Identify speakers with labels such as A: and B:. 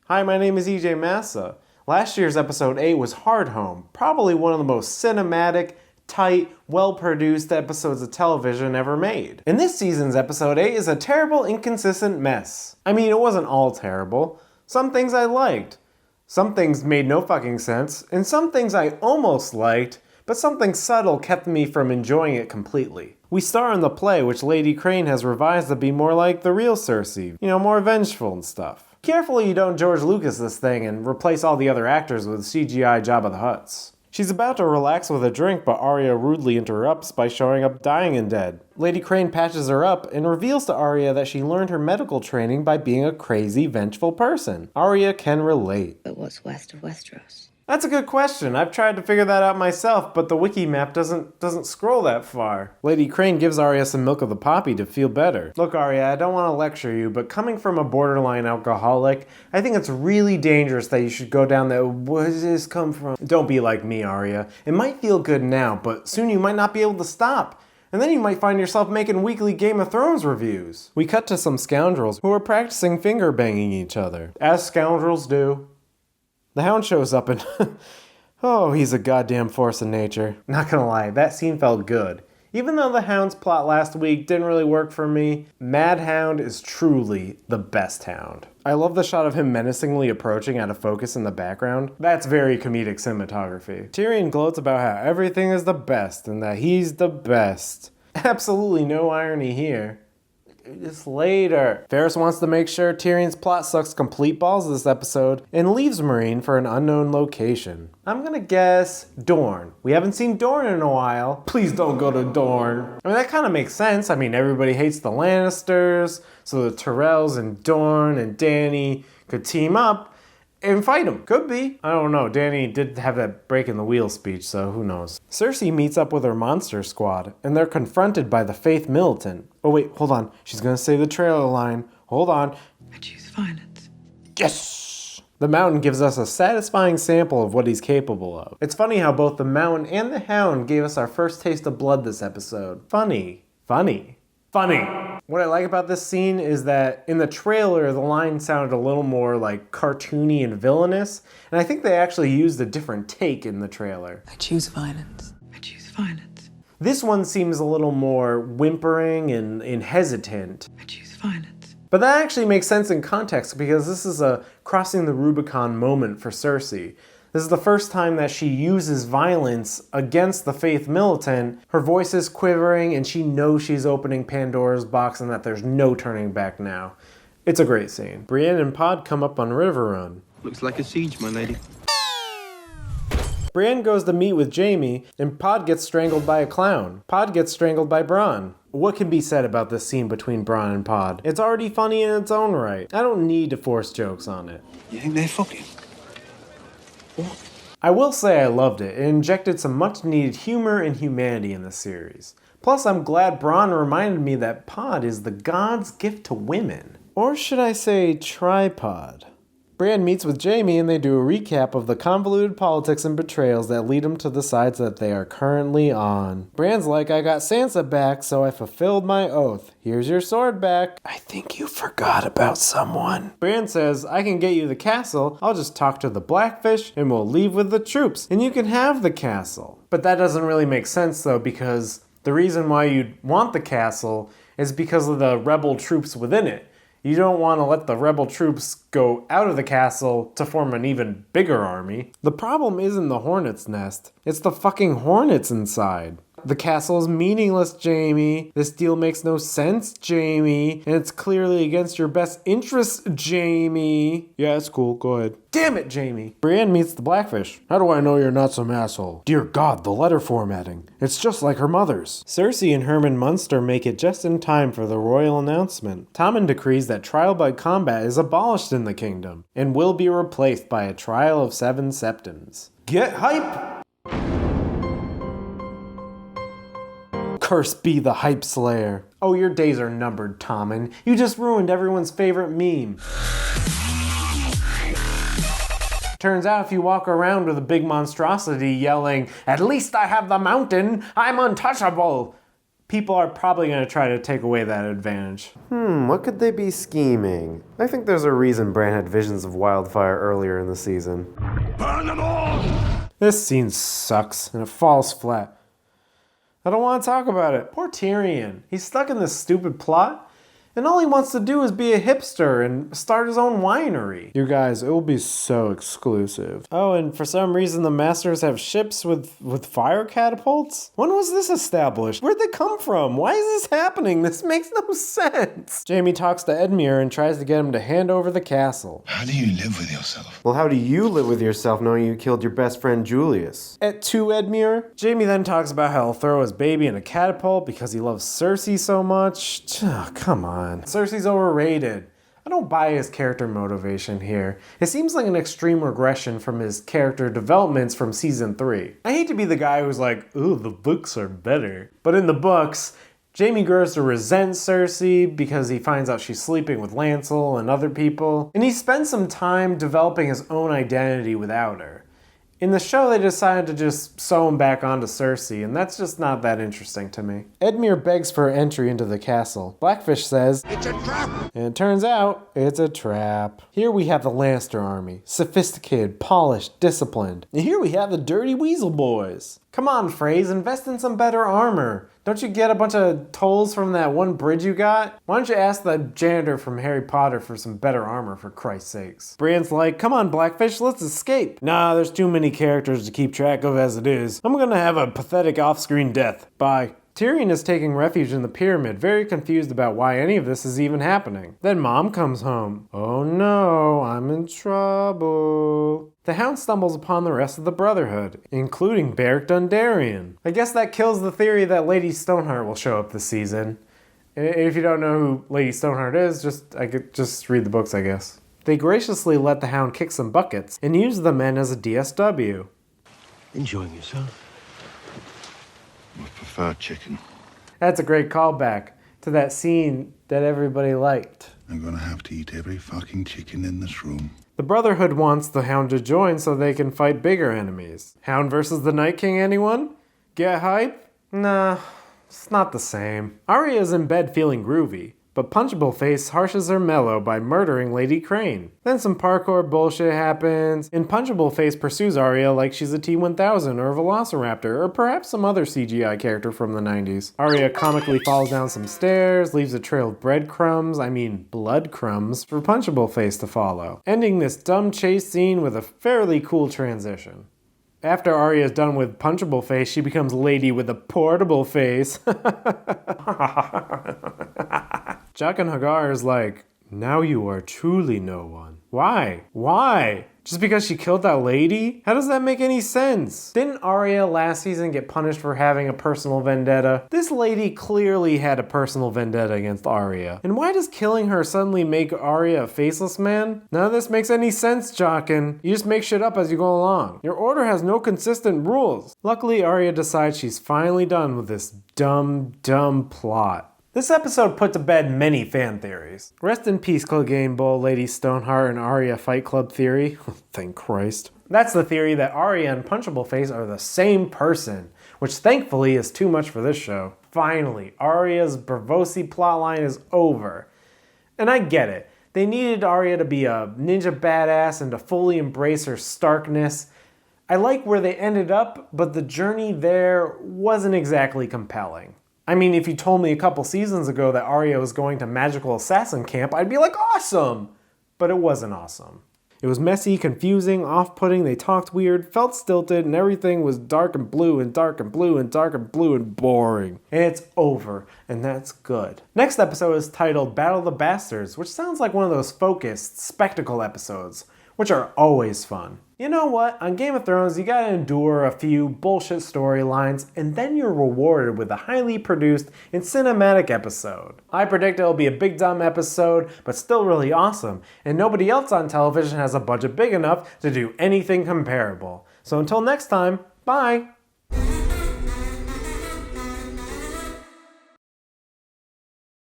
A: Hi, my name is EJ Massa. Last year's episode 8 was Hard Home, probably one of the most cinematic, tight, well-produced episodes of television ever made. And this season's episode 8 is a terrible, inconsistent mess. I mean, it wasn't all terrible. Some things I liked. Some things made no fucking sense. And some things I almost liked, but something subtle kept me from enjoying it completely. We star in the play, which Lady Crane has revised to be more like the real Cersei. You know, more vengeful and stuff. Carefully you don't George Lucas this thing and replace all the other actors with CGI Jabba the Hutts. She's about to relax with a drink, but Arya rudely interrupts by showing up dying and dead. Lady Crane patches her up and reveals to Arya that she learned her medical training by being a crazy, vengeful person. Arya can relate.
B: But what's west of Westeros?
A: That's a good question. I've tried to figure that out myself, but the wiki map doesn't scroll that far. Lady Crane gives Arya some milk of the poppy to feel better. Look, Arya, I don't want to lecture you, but coming from a borderline alcoholic, I think it's really dangerous that you should go down that, where does this come from? Don't be like me, Arya. It might feel good now, but soon you might not be able to stop. And then you might find yourself making weekly Game of Thrones reviews. We cut to some scoundrels who are practicing finger banging each other. As scoundrels do. The Hound shows up and, oh, he's a goddamn force of nature. Not gonna lie, that scene felt good. Even though the Hound's plot last week didn't really work for me, Mad Hound is truly the best Hound. I love the shot of him menacingly approaching out of focus in the background. That's very comedic cinematography. Tyrion gloats about how everything is the best and that he's the best. Absolutely no irony here. Just later. Ferris wants to make sure Tyrion's plot sucks complete balls this episode and leaves Meereen for an unknown location. I'm gonna guess Dorne. We haven't seen Dorne in a while. Please don't go to Dorne. I mean, that kind of makes sense. I mean, everybody hates the Lannisters, so the Tyrells and Dorne and Dany could team up and fight him. Could be. I don't know. Dany did have that break in the wheel speech, so who knows. Cersei meets up with her monster squad, and they're confronted by the Faith Militant. Oh wait, hold on. She's gonna say the trailer line. Hold on.
B: I choose violence.
A: Yes! The Mountain gives us a satisfying sample of what he's capable of. It's funny how both the Mountain and the Hound gave us our first taste of blood this episode. Funny. What I like about this scene is that in the trailer, the line sounded a little more like cartoony and villainous, and I think they actually used a different take in the trailer.
B: I choose violence. I choose violence.
A: This one seems a little more whimpering and hesitant.
B: I choose violence.
A: But that actually makes sense in context because this is a crossing the Rubicon moment for Cersei. This is the first time that she uses violence against the Faith Militant. Her voice is quivering and she knows she's opening Pandora's box and that there's no turning back now. It's a great scene. Brienne and Pod come up on River Run.
C: Looks like a siege, my lady.
A: Brienne goes to meet with Jaime and Pod gets strangled by a clown. Pod gets strangled by Bronn. What can be said about this scene between Bronn and Pod? It's already funny in its own right. I don't need to force jokes on it.
C: You think they're fucking? What?
A: I will say I loved it. It injected some much needed humor and humanity in the series. Plus, I'm glad Bronn reminded me that Pod is the god's gift to women. Or should I say tripod? Brienne meets with Jaime and they do a recap of the convoluted politics and betrayals that lead them to the sides that they are currently on. Brienne's like, I got Sansa back, so I fulfilled my oath. Here's your sword back. I think you forgot about someone. Brienne says, I can get you the castle. I'll just talk to the Blackfish and we'll leave with the troops and you can have the castle. But that doesn't really make sense though, because the reason why you'd want the castle is because of the rebel troops within it. You don't want to let the rebel troops go out of the castle to form an even bigger army. The problem isn't the hornet's nest, it's the fucking hornets inside. The castle is meaningless, Jaime. This deal makes no sense, Jaime. And it's clearly against your best interests, Jaime. Yeah, it's cool. Go ahead. Damn it, Jaime. Brienne meets the Blackfish. How do I know you're not some asshole? Dear God, the letter formatting. It's just like her mother's. Cersei and Herman Munster make it just in time for the royal announcement. Tommen decrees that trial by combat is abolished in the kingdom and will be replaced by a trial of 7 septons. Get hype! Curse be the hype slayer. Oh, your days are numbered, Tommen. You just ruined everyone's favorite meme. Turns out if you walk around with a big monstrosity yelling, "At least I have the mountain, I'm untouchable," people are probably going to try to take away that advantage. What could they be scheming? I think there's a reason Bran had visions of wildfire earlier in the season.
C: Burn them all!
A: This scene sucks, and it falls flat. I don't want to talk about it. Poor Tyrion. He's stuck in this stupid plot, and all he wants to do is be a hipster and start his own winery. You guys, it will be so exclusive. Oh, and for some reason the Masters have ships with fire catapults? When was this established? Where'd they come from? Why is this happening? This makes no sense. Jaime talks to Edmure and tries to get him to hand over the castle.
D: How do you live with yourself?
A: Well, how do you live with yourself knowing you killed your best friend Julius? At 2, Edmure. Jaime then talks about how he'll throw his baby in a catapult because he loves Cersei so much. Oh, come on. Cersei's overrated. I don't buy his character motivation here. It seems like an extreme regression from his character developments from season 3. I hate to be the guy who's like, ooh, the books are better. But in the books, Jaime grows to resent Cersei because he finds out she's sleeping with Lancel and other people. And he spends some time developing his own identity without her. In the show, they decided to just sew him back onto Cersei, and that's just not that interesting to me. Edmure begs for entry into the castle. Blackfish says, "It's a trap!" And it turns out, it's a trap. Here we have the Lannister army. Sophisticated, polished, disciplined. And here we have the dirty Weasel boys. Come on, Frey's, invest in some better armor. Don't you get a bunch of tolls from that one bridge you got? Why don't you ask the janitor from Harry Potter for some better armor, for Christ's sakes? Brienne's like, come on, Blackfish, let's escape. Nah, there's too many characters to keep track of as it is. I'm gonna have a pathetic off-screen death. Bye. Tyrion is taking refuge in the pyramid, very confused about why any of this is even happening. Then Mom comes home. Oh no, I'm in trouble. The Hound stumbles upon the rest of the Brotherhood, including Beric Dondarrion. I guess that kills the theory that Lady Stoneheart will show up this season. If you don't know who Lady Stoneheart is, just read the books, I guess. They graciously let the Hound kick some buckets and use the men as a DSW.
C: Enjoying yourself?
D: I prefer chicken.
A: That's a great callback to that scene that everybody liked.
D: I'm gonna have to eat every fucking chicken in this room.
A: The Brotherhood wants the Hound to join so they can fight bigger enemies. Hound versus the Night King, anyone? Get hype? Nah, it's not the same. Arya is in bed feeling groovy, but Punchable Face harshes her mellow by murdering Lady Crane. Then some parkour bullshit happens, and Punchable Face pursues Arya like she's a T-1000 or a Velociraptor, or perhaps some other CGI character from the 90s. Arya comically falls down some stairs, leaves a trail of blood crumbs, for Punchable Face to follow, ending this dumb chase scene with a fairly cool transition. After Arya is done with Punchable Face, she becomes Lady with a Portable Face. Jaqen H'ghar is like, now you are truly no one. Why? Why? Just because she killed that lady? How does that make any sense? Didn't Arya last season get punished for having a personal vendetta? This lady clearly had a personal vendetta against Arya. And why does killing her suddenly make Arya a faceless man? None of this makes any sense, Jaqen. You just make shit up as you go along. Your order has no consistent rules. Luckily, Arya decides she's finally done with this dumb plot. This episode put to bed many fan theories. Rest in peace, Clegane Bowl, Lady Stoneheart, and Arya Fight Club theory. Thank Christ. That's the theory that Arya and Punchable Face are the same person, which thankfully is too much for this show. Finally, Arya's Braavosi plotline is over. And I get it. They needed Arya to be a ninja badass and to fully embrace her starkness. I like where they ended up, but the journey there wasn't exactly compelling. I mean, if you told me a couple seasons ago that Arya was going to magical assassin camp, I'd be like, awesome! But it wasn't awesome. It was messy, confusing, off-putting, they talked weird, felt stilted, and everything was dark and blue and dark and blue and dark and blue and boring. And it's over, and that's good. Next episode is titled Battle of the Bastards, which sounds like one of those focused, spectacle episodes, which are always fun. You know what? On Game of Thrones, you gotta endure a few bullshit storylines, and then you're rewarded with a highly produced and cinematic episode. I predict it'll be a big dumb episode, but still really awesome, and nobody else on television has a budget big enough to do anything comparable. So until next time, bye!